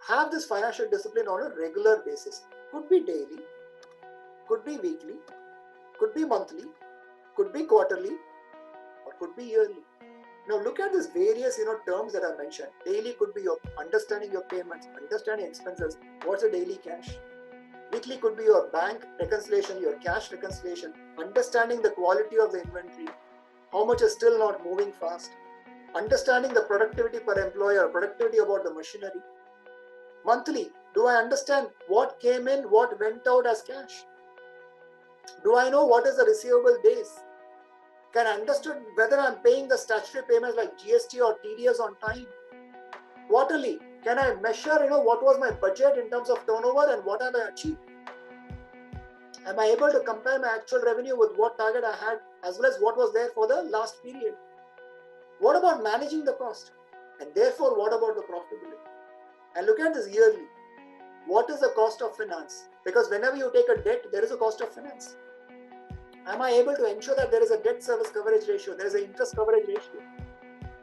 have this financial discipline on a regular basis. Could be daily, could be weekly, could be monthly, could be quarterly, or could be yearly. Now look at these various terms that I mentioned. Daily could be your understanding your payments, understanding expenses. What's a daily cash? Weekly could be your bank reconciliation, your cash reconciliation, understanding the quality of the inventory, how much is still not moving fast, understanding the productivity per employee or productivity about the machinery. Monthly, do I understand what came in, what went out as cash? Do I know what is the receivable days? Can I understand whether I'm paying the statutory payments like GST or TDS on time? Quarterly, can I measure what was my budget in terms of turnover and what have I achieved? Am I able to compare my actual revenue with what target I had as well as what was there for the last period? What about managing the cost? And therefore, what about the profitability? And look at this yearly. What is the cost of finance? Because whenever you take a debt, there is a cost of finance. Am I able to ensure that there is a debt service coverage ratio? There is an interest coverage ratio.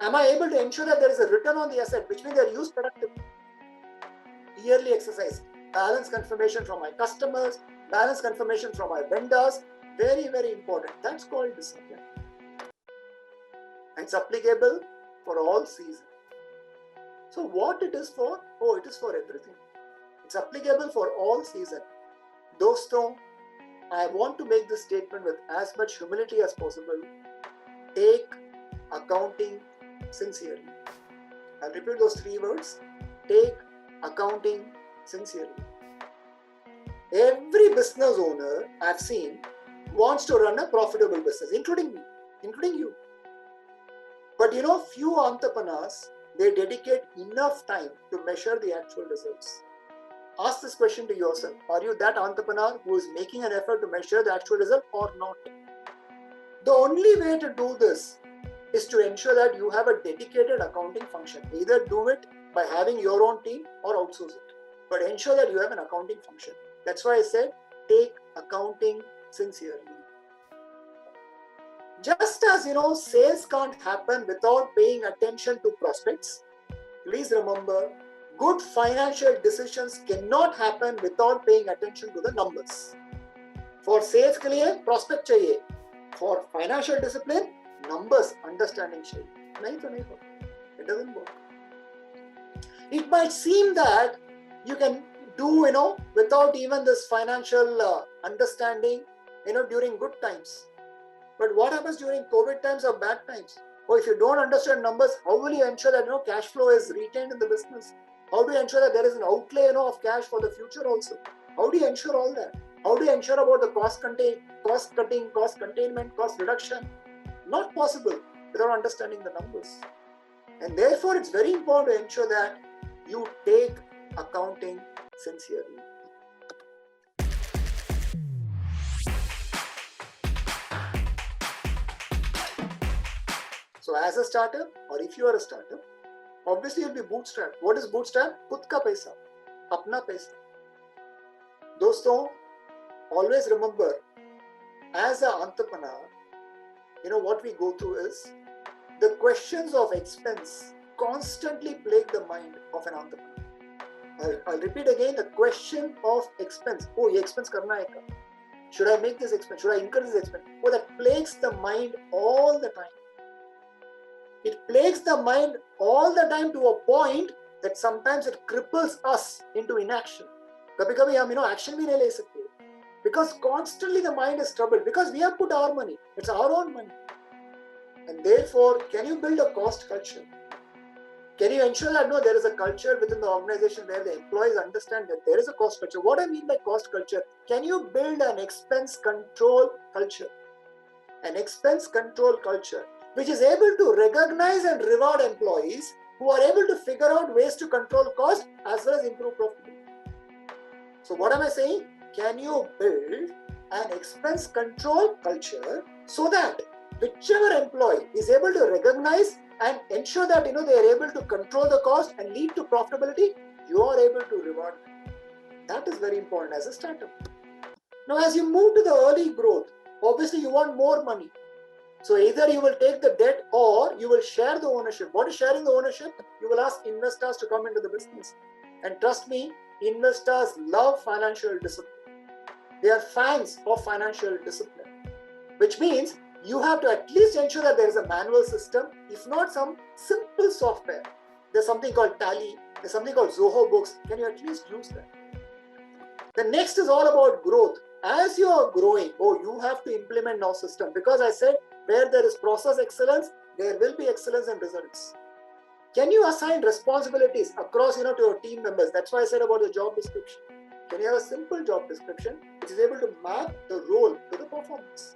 Am I able to ensure that there is a return on the asset, which means they are used productively? Yearly exercise. Balance confirmation from my customers, balance confirmation from my vendors. Very, very important. That's called discipline. And it's applicable for all seasons. So what it is for? Oh, it is for everything. It's applicable for all seasons. Doston, I want to make this statement with as much humility as possible. Take accounting sincerely. I'll repeat those 3 words. Take accounting sincerely. Every business owner I've seen wants to run a profitable business, including me, including you. But few entrepreneurs, they dedicate enough time to measure the actual results. Ask this question to yourself. Are you that entrepreneur who is making an effort to measure the actual result or not? The only way to do this is to ensure that you have a dedicated accounting function. Either do it by having your own team or outsource it. But ensure that you have an accounting function. That's why I said take accounting sincerely. Just as sales can't happen without paying attention to prospects, please remember, good financial decisions cannot happen without paying attention to the numbers. For sales के लिए prospect चाहिए, for financial discipline numbers understanding चाहिए. नहीं तो नहीं होगा. It doesn't work. It might seem that you can do without even this financial understanding during good times. But what happens during COVID times or bad times? Or if you don't understand numbers, how will you ensure that cash flow is retained in the business? How do you ensure that there is an outlay of cash for the future also? How do you ensure all that? How do you ensure about the cost cutting, cost containment, cost reduction? Not possible without understanding the numbers. And therefore, it's very important to ensure that you take accounting sincerely. So as a startup, or if you are a startup, obviously you'll be bootstrapped. What is bootstrap? खुद का पैसा, अपना पैसा. दोस्तों, always remember, as an entrepreneur, what we go through is the questions of expense constantly plague the mind of an entrepreneur. I'll repeat again, the question of expense. Oh, ये expense करना है क्या? Should I make this expense? Should I incur this expense? Oh, that plagues the mind all the time. It plagues the mind all the time to a point that sometimes it cripples us into inaction. कभी-कभी हम action भी नहीं ले सकते because constantly the mind is troubled because we have put our money. It's our own money. And therefore, can you build a cost culture? Can you ensure that there is a culture within the organization where the employees understand that there is a cost culture? What I mean by cost culture, can you build an expense control culture? An expense control culture which is able to recognize and reward employees who are able to figure out ways to control cost as well as improve profitability. So what am I saying? Can you build an expense control culture so that whichever employee is able to recognize and ensure that they are able to control the cost and lead to profitability, you are able to reward them. That is very important as a startup. Now as you move to the early growth, obviously you want more money. So either you will take the debt or you will share the ownership. What is sharing the ownership? You will ask investors to come into the business. And trust me, investors love financial discipline. They are fans of financial discipline, which means you have to at least ensure that there is a manual system, if not some simple software. There's something called Tally, there's something called Zoho Books. Can you at least use that? The next is all about growth. As you are growing, you have to implement now system, because I said where there is process excellence, there will be excellence in results. Can you assign responsibilities across, to your team members? That's why I said about the job description. Can you have a simple job description which is able to map the role to the performance?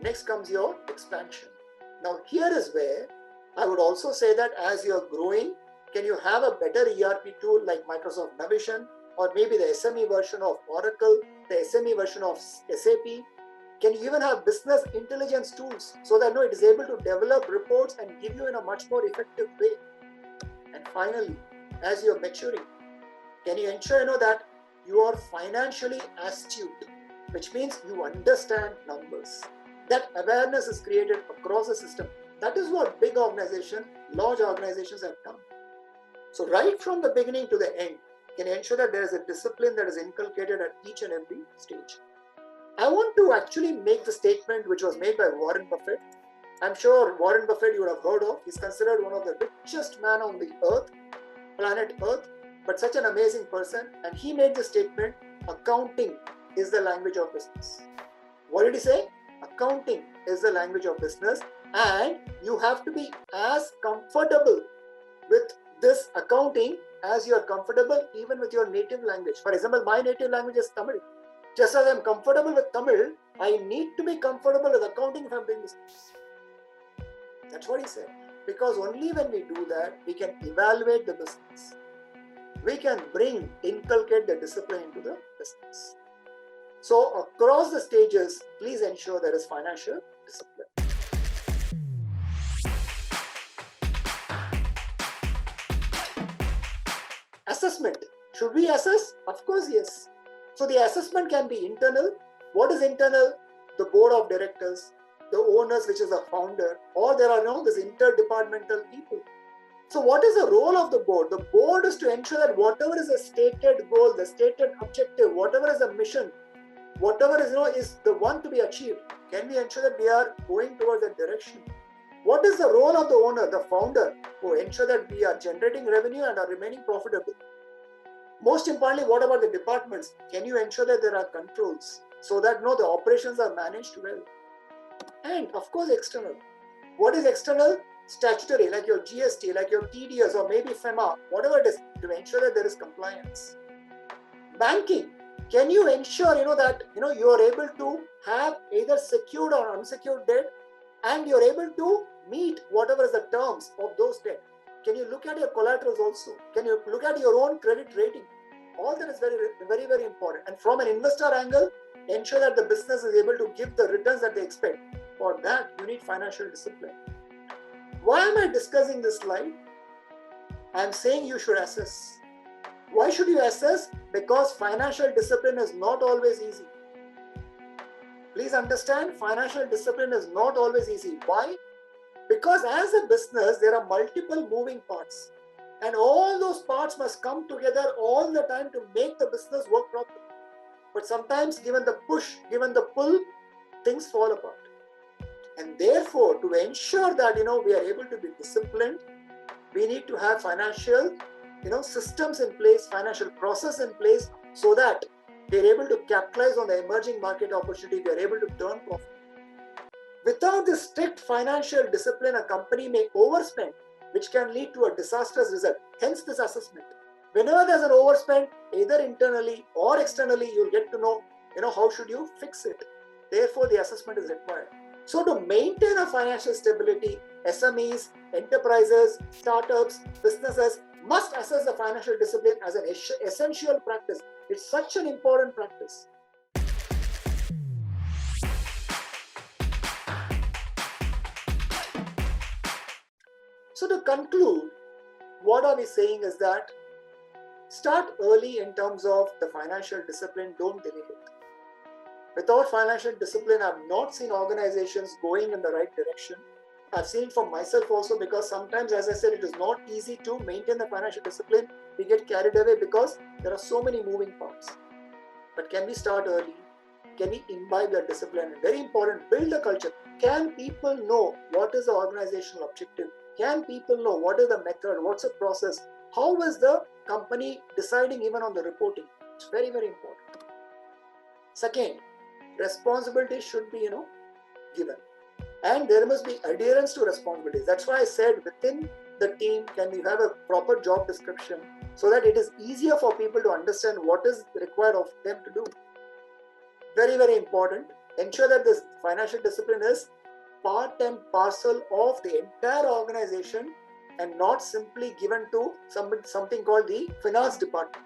Next comes your expansion. Now here is where I would also say that as you're growing, can you have a better ERP tool like Microsoft Navision, or maybe the SME version of Oracle, the SME version of SAP? Can you even have business intelligence tools so that it is able to develop reports and give you in a much more effective way? And finally, as you're maturing, can you ensure that you are financially astute, which means you understand numbers? That awareness is created across the system. That is what big organizations, large organizations have done. So right from the beginning to the end, can you ensure that there is a discipline that is inculcated at each and every stage? I want to actually make the statement which was made by Warren Buffett. I'm sure Warren Buffett you would have heard of. He's considered one of the richest men on the earth, planet Earth, but such an amazing person. And he made the statement, accounting is the language of business. What did he say? Accounting is the language of business, and you have to be as comfortable with this accounting as you are comfortable even with your native language. For example, my native language is Tamil. Just as I'm comfortable with Tamil, I need to be comfortable with accounting if I'm doing business. That's what he said. Because only when we do that, we can evaluate the business. We can inculcate the discipline into the business. So across the stages, please ensure there is financial discipline. Assessment. Should we assess? Of course, yes. So the assessment can be internal. What is internal? The board of directors, the owners, which is the founder, or there are these interdepartmental people. So what is the role of the board? The board is to ensure that whatever is the stated goal, the stated objective, whatever is the mission, whatever is the one to be achieved, can we ensure that we are going towards that direction? What is the role of the owner, the founder, to ensure that we are generating revenue and are remaining profitable? Most importantly, what about the departments? Can you ensure that there are controls so that the operations are managed well? And of course, external. What is external? Statutory, like your GST, like your TDS, or maybe FEMA, whatever it is, to ensure that there is compliance. Banking. Can you ensure that you are able to have either secured or unsecured debt, and you're able to meet whatever is the terms of those debt? Can you look at your collaterals also? Can you look at your own credit rating? All that is very, very, very important. And from an investor angle, ensure that the business is able to give the returns that they expect. For that, you need financial discipline. Why am I discussing this slide? I'm saying you should assess. Why should you assess? Because financial discipline is not always easy. Please understand, financial discipline is not always easy. Why? Because as a business, there are multiple moving parts. And all those parts must come together all the time to make the business work properly. But sometimes, given the push, given the pull, things fall apart. And therefore, to ensure that we are able to be disciplined, we need to have financial systems in place, financial process in place, so that we are able to capitalize on the emerging market opportunity, we are able to turn profit. Without this strict financial discipline, a company may overspend, which can lead to a disastrous result. Hence this assessment. Whenever there's an overspend, either internally or externally, you'll get to know, how should you fix it. Therefore, the assessment is required. So to maintain a financial stability, SMEs, enterprises, startups, businesses must assess the financial discipline as an essential practice. It's such an important practice. So to conclude, what are we saying is that start early in terms of the financial discipline, don't delay it. Without financial discipline, I've not seen organizations going in the right direction. I've seen it for myself also, because sometimes, as I said, it is not easy to maintain the financial discipline. We get carried away because there are so many moving parts. But can we start early? Can we imbibe that discipline? And very important, build a culture. Can people know what is the organizational objective? Can people know what is the method? What's the process? How is the company deciding even on the reporting? It's very, very important. Second, responsibility should be, given. And there must be adherence to responsibilities. That's why I said within the team, can we have a proper job description so that it is easier for people to understand what is required of them to do. Very, very important. Ensure that this financial discipline is part and parcel of the entire organization and not simply given to something called the finance department.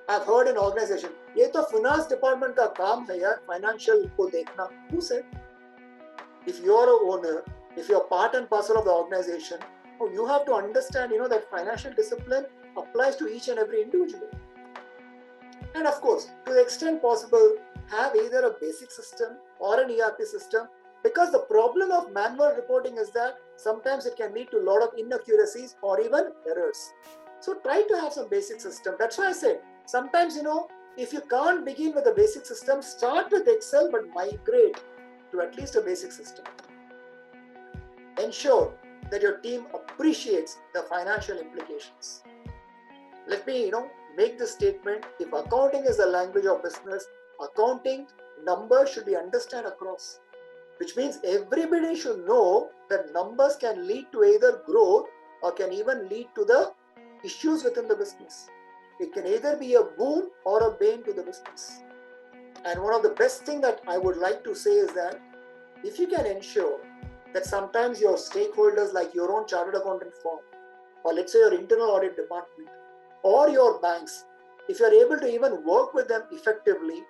I've heard an organization, ये तो finance department का काम है यार, financial को देखना. Who said? If you're an owner, if you're part and parcel of the organization, you have to understand, that financial discipline applies to each and every individual. And of course, to the extent possible, have either a basic system or an ERP system, because the problem of manual reporting is that sometimes it can lead to a lot of inaccuracies or even errors. So try to have some basic system. That's why I said, sometimes, if you can't begin with a basic system, start with Excel, but migrate to at least a basic system. Ensure that your team appreciates the financial implications. Let me, make this statement. If accounting is the language of business, accounting numbers should be understood across, which means everybody should know that numbers can lead to either growth or can even lead to the issues within the business. It can either be a boon or a bane to the business. And one of the best things that I would like to say is that if you can ensure that sometimes your stakeholders, like your own chartered accountant firm, or let's say your internal audit department, or your banks, if you're able to even work with them effectively,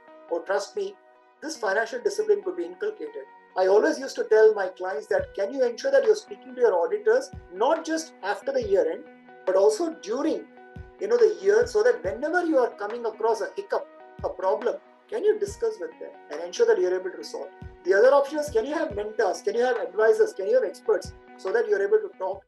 trust me, this financial discipline could be inculcated. I always used to tell my clients that can you ensure that you're speaking to your auditors not just after the year end, but also during the year, so that whenever you are coming across a hiccup, a problem, can you discuss with them and ensure that you're able to resolve? The other option is, can you have mentors, can you have advisors, can you have experts, so that you're able to talk